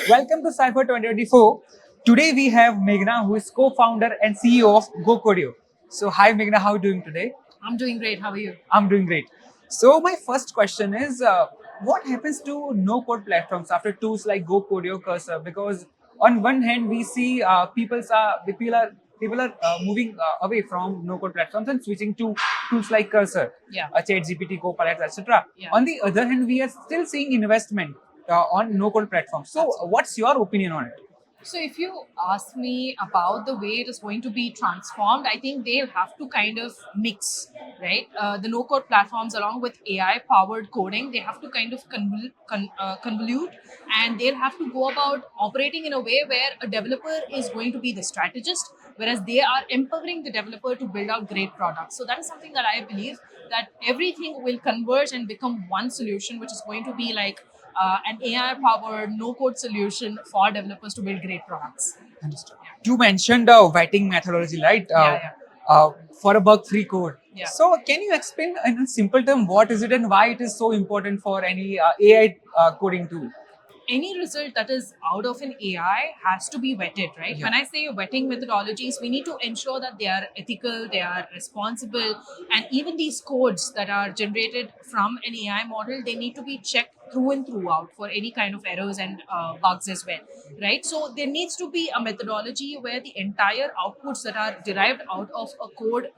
Welcome to Cypher 2024. Today we have Meghna, who is co-founder and CEO of GoCodio. So, hi Meghna, how are you doing today? I'm doing great. How are you? I'm doing great. So, my first question is, what happens to no-code platforms after tools like GoCodio, Cursor? Because on one hand, we see people are moving away from no-code platforms and switching to tools like Cursor, Yeah. ChatGPT, Copilot, etc. Yeah. On the other hand, we are still seeing investment on no-code platforms. So, Absolutely. what's your opinion on it? So, if you ask me about the way it is going to be transformed, I think they'll have to kind of mix, right? The no code platforms, along with AI powered coding, they have to kind of convolute, and they'll have to go about operating in a way where a developer is going to be the strategist, whereas they are empowering the developer to build out great products. So, that is something that I believe that everything will converge and become one solution, which is going to be like an AI-powered no-code solution for developers to build great products. Understood. You mentioned vetting methodology, right? Yeah. For a bug-free code. Yeah. So, can you explain in a simple term what is it and why it is so important for any AI coding tool? Any result that is out of an AI has to be vetted, right? Yeah. When I say vetting methodologies, we need to ensure that they are ethical, they are responsible, and even these codes that are generated from an AI model, they need to be checked through and throughout for any kind of errors and bugs as well, right? So there needs to be a methodology where the entire outputs that are derived out of a code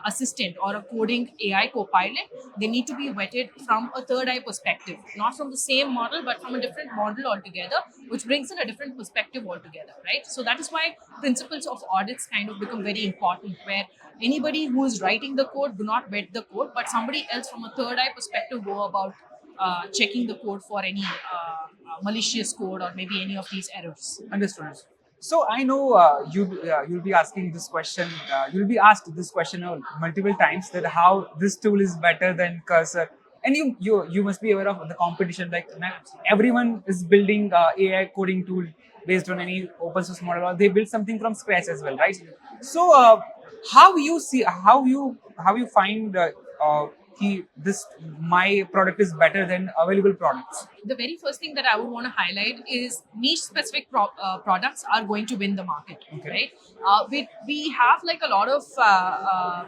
assistant or a coding AI copilot, they need to be vetted from a third eye perspective, not from the same model, but from a different model altogether, which brings in a different perspective altogether, right? So that is why principles of audits kind of become very important, where anybody who is writing the code do not vet the code, but somebody else from a third eye perspective go about checking the code for any malicious code or maybe any of these errors. Understood. So I know you'll be asking this question. You'll be asked this question multiple times that how this tool is better than Cursor, and you must be aware of the competition. Like everyone is building AI coding tool based on any open source model, or they build something from scratch as well, right? So how you see how you find this my product is better than available products? The very first thing that I would want to highlight is niche specific products are going to win the market, Okay. right? We have like a lot of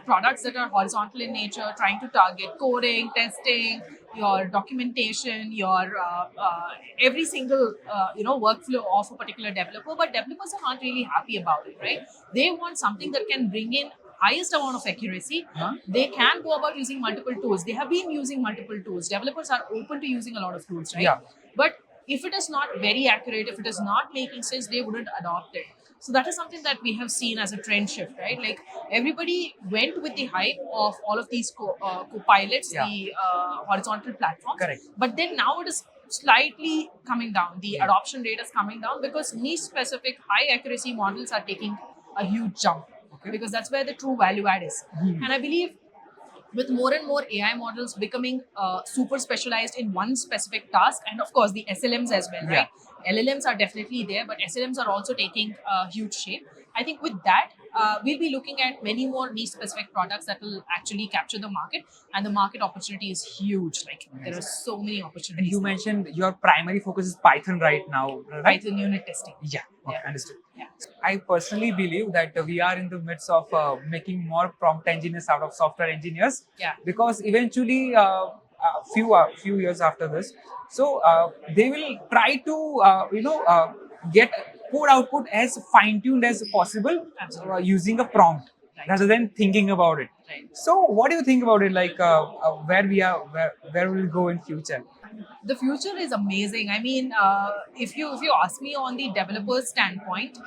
products that are horizontal in nature, trying to target coding, testing, your documentation, your every single workflow of a particular developer. But developers are not really happy about it, right? They want something that can bring in highest amount of accuracy. Huh? They can go about using multiple tools. They have been using multiple tools. Developers are open to using a lot of tools, right? Yeah. But if it is not very accurate, if it is not making sense, they wouldn't adopt it. So that is something that we have seen as a trend shift, right? Like everybody went with the hype of all of these co-pilots, Yeah. the horizontal platforms. Correct. But then now it is slightly coming down. The adoption rate is coming down because niche specific high accuracy models are taking a huge jump. Okay. Because that's where the true value add is. And I believe with more and more AI models becoming super specialized in one specific task, and of course the SLMs as well, right? LLMs are definitely there, but SLMs are also taking huge shape. I think with that, we'll be looking at many more niche specific products that will actually capture the market, and the market opportunity is huge. Like there are so many opportunities. You mentioned your primary focus is Python right now, right? Python unit testing. Yeah. Okay, Yeah. understood. Yeah. I personally believe that we are in the midst of making more prompt engineers out of software engineers. Yeah. Because eventually, few years after this, so they will try to get code output as fine tuned as possible using a prompt Right. rather than thinking about it. Right. So, what do you think about it? Like where we are, where we'll go in future? The future is amazing. I mean, if you ask me on the developer's standpoint,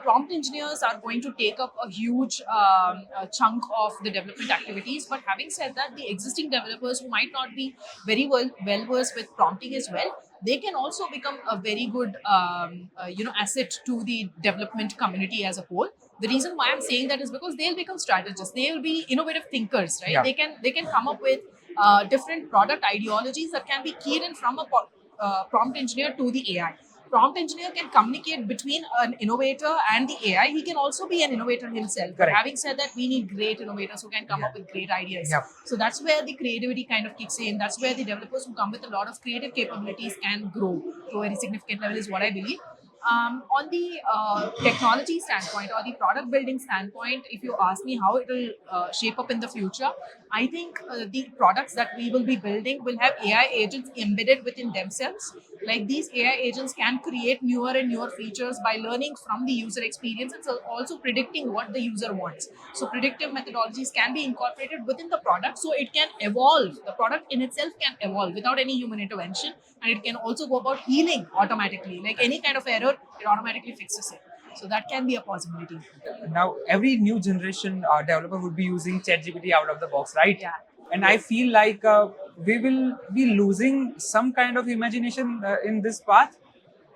prompt engineers are going to take up a huge chunk of the development activities. But having said that, the existing developers who might not be very well versed with prompting as well, they can also become a very good asset to the development community as a whole. The reason why I'm saying that is because they'll become strategists. They'll be innovative thinkers, right? Yeah. They can come up with different product ideologies that can be keyed in from a prompt engineer to the AI. prompt engineer can communicate between an innovator and the AI. He can also be an innovator himself. But Correct. having said that, we need great innovators who can come up with great ideas. Yeah. So that's where the creativity kind of kicks in. That's where the developers who come with a lot of creative capabilities can grow to a very significant level, is what I believe. On the technology standpoint or the product building standpoint, if you ask me how it will shape up in the future, I think the products that we will be building will have AI agents embedded within themselves. Like these AI agents can create newer and newer features by learning from the user experience and so also predicting what the user wants. So predictive methodologies can be incorporated within the product so it can evolve. The product in itself can evolve without any human intervention, and it can also go about healing automatically. Like any kind of error, it automatically fixes it. So that can be a possibility. Now every new generation developer would be using ChatGPT out of the box, right? Yeah. And I feel like we will be losing some kind of imagination in this path.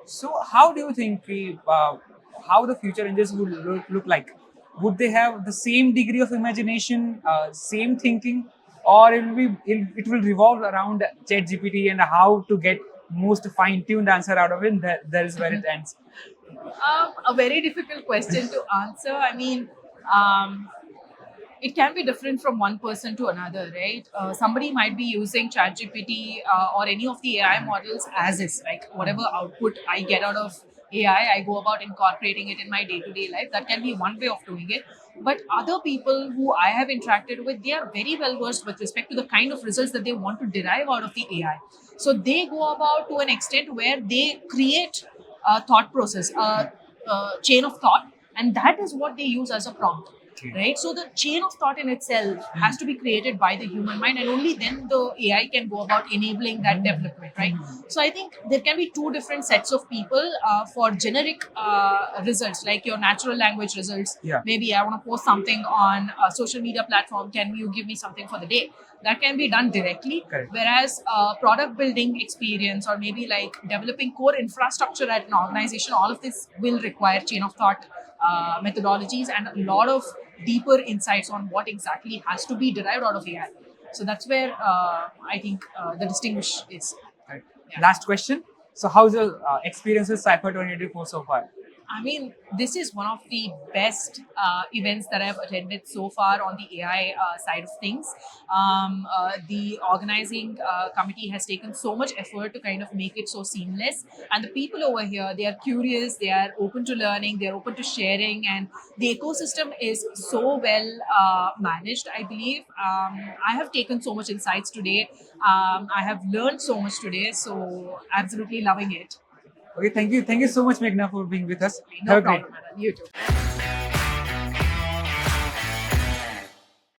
So how do you think how the future engineers would look like? Would they have the same degree of imagination, same thinking, or it will revolve around ChatGPT and how to get most fine-tuned answer out of it? That is where it ends. A very difficult question to answer. I mean, um, it can be different from one person to another, right? Somebody might be using ChatGPT or any of the AI models as is, like whatever output I get out of AI, I go about incorporating it in my day-to-day life. That can be one way of doing it. But other people who I have interacted with, they are very well versed with respect to the kind of results that they want to derive out of the AI. So they go about to an extent where they create a thought process, a chain of thought, and that is what they use as a prompt, right? So the chain of thought in itself has to be created by the human mind, and only then the AI can go about enabling that development, right? So I think there can be two different sets of people for generic results, like your natural language results. Yeah. Maybe I want to post something on a social media platform. Can you give me something for the day? That can be done directly. Correct. Whereas product building experience or maybe like developing core infrastructure at an organization, all of this will require chain of thought methodologies and a lot of deeper insights on what exactly has to be derived out of AI. So that's where I think the distinguish is. Right. Yeah. Last question. So how's your experience with Cypher 2024 so far? I mean, this is one of the best events that I've attended so far on the AI side of things. The organizing committee has taken so much effort to kind of make it so seamless. And the people over here, they are curious, they are open to learning, they're open to sharing, and the ecosystem is so well managed, I believe. I have taken so much insights today. I have learned so much today, so absolutely loving it. Okay, thank you. Thank you so much, Meghna, for being with us. No Have a great problem, madam. You too.